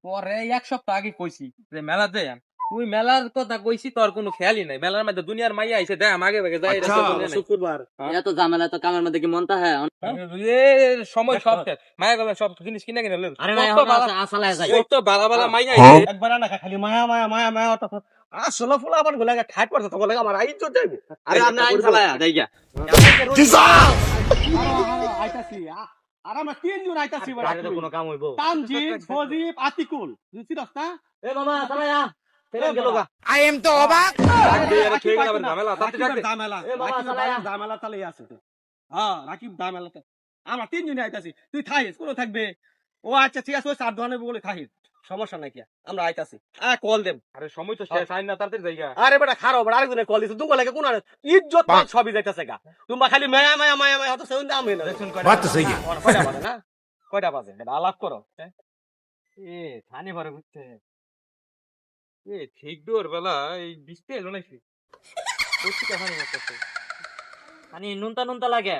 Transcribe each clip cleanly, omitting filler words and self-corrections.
পরে এক সপ্তাহ আগে কইছি যে মেলা যাই তুই মেলার কথা কইছি তোর কোনো খেয়ালই নাই মেলার মধ্যে দুনিয়ার মাইয়া আইছে দেখ আগে ভাগে যাই শুক্রবার এত ঝামেলা তো কামের মধ্যে কি মনটা হ্যাঁ সময় সব শেষ। মায়া গেল সব জিনিস কিনে কিনে লইল। আরে না কত এখন বালা- আসলে যাই কত বালা বালা মাইয়া আইছে একবার না খালি মায়া মায়া মায়া মায়া অত আসলে ফুলা আবার গুলা ঠাট পড়ছে তো বলে আমার আইজ যাইবো আরে আপনি আইন চালায়া যাই গা আইতাছি আর আমরা তিনজন আইতাছি বাইরে তো কোনো কাম হইবো তামজিদ সজীব আতিকুল বুঝছিস না এ মামা চালায়া ফেরেন গেল গা ঝামেলা তাতে ডাকবে। ঝামেলা চালিয়ে আছে তো হ্যাঁ রাকিব ঝামেলাতে আমরা তিনজনই আইতাছি তুই থাইস কোন থাকবে ও আচ্ছা ঠিক আছে ওই চার দোকানে বলে থাইস সমস্যা নাই কি আমরা আইতাছি কল দেব আরে সময় তো শেষ আইন না তাড়াতাড়ি জায়গা আরে বেটা খারাপ আরেকজনে কল দিছে দুগো লাগে কোন ইজ্জত পাল সবই যাইতাছে গা তোমরা খালি মায়া মায়া মায়া মায়া হতো সেন দাম হইনা বাত তো সহি কয়টা বাজে না কয়টা বাজে এটা আলাপ করো এ থানি ভরে ঘুরতে এ ঠিক দূর বেলা এই বৃষ্টি এলো নাকি কোথা কাহানি করতেছে মানে নুনতা নুনতা লাগে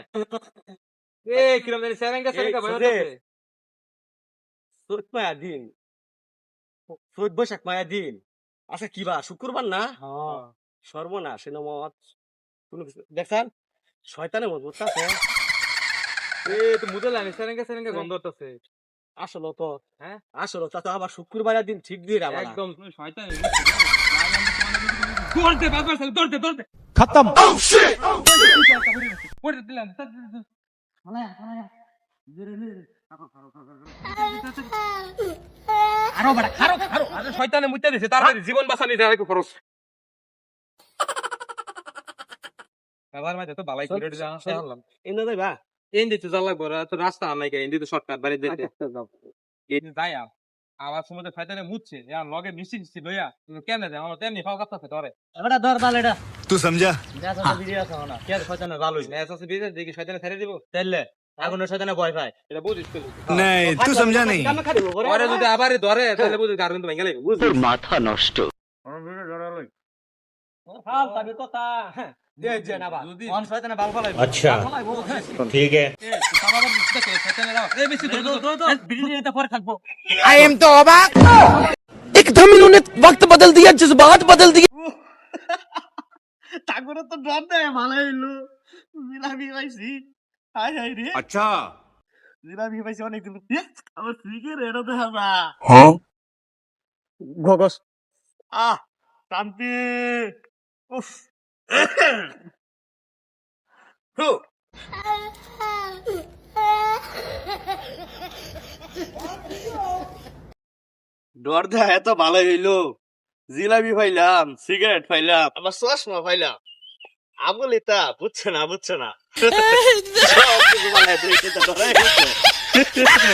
এ কিরম জানি সেরেঙ্গা সেরেঙ্গা ভয় সুজে। হচ্ছে চৈত মায়া দিন চৈত বৈশাখ মায়া দিন আচ্ছা কি বার শুক্রবার না সর্বনাশ মত কোনো কিছু দেখছেন শয়তানের মজবুত আছে এ তো মুদে লাগে সেরেঙ্গা সেরেঙ্গা গন্ধ হচ্ছে আসলে তো হ্যাঁ আসলে তো আবার শুক্রবারের দিন ঠিক দিয়ে রাখা একদম তুমি শয়তান দৌড়তে বাবার সাথে দৌড়তে खत्म পড়ে দিলাম আরো বড় খারো খারো আরে শয়তানে মুইতা দিছে তাড়াতাড়ি জীবন বাঁচানি যায় একটু খরচ বাবার মাঝে তো বালাই করে জানলাম এনে দেবা এন্দি তো যা লাগবো তো রাস্তা নাই কে এন্দি তো শর্টকাট বাড়ি দিতে এন্দি যাই আমার সময় শয়তানে মুছছে আর লগে মিষ্টি মিষ্টি লইয়া কেন দে আমার তেমনি ফাও কাটতে ধরে এবারে ধর দাল এটা तू समझा যা তো ভিডিও আছে না কে শয়তানের ভালোই ম্যাচ আছে বিদে দেখি শয়তানে ছেড়ে দিব তাইলে আগুনের শয়তানে ভয় পায় এটা বুঝিস তো नहीं तू समझा नहीं কামে খালি পরে যদি আবারই ধরে তাহলে বুঝিস গার কিন্তু ভেঙে লাগবে বুঝছিস মাথা নষ্ট হাল তবে কথা দে যে না বা যদি কোন শয়তানে ভালো ফলাই अच्छा ठीक है বাবা বুঝতে শয়তানে দাও এই বেশি ধরে ভিডিওতে পরে থাকবো एकदम इन्होंने वक्त बदल दिया जज्बात बदल दिए তাগরে তো ডর দেয় ভালো হইলো জিলাপি পাইছি হাই হাই রে अच्छा জিলাপি পাইছি অনেক দিন আমার ফ্রিকে রেডো দেখা যা हाँ গগস শান্তি উফ হু ডর দেয় এত ভালো হইলো জিলাপি পাইলাম সিগারেট পাইলাম আবার চশমা পাইলাম আবুল এটা বুঝছে না সব কিছু বানায় দিয়েছে, তো ডরাই গেছে।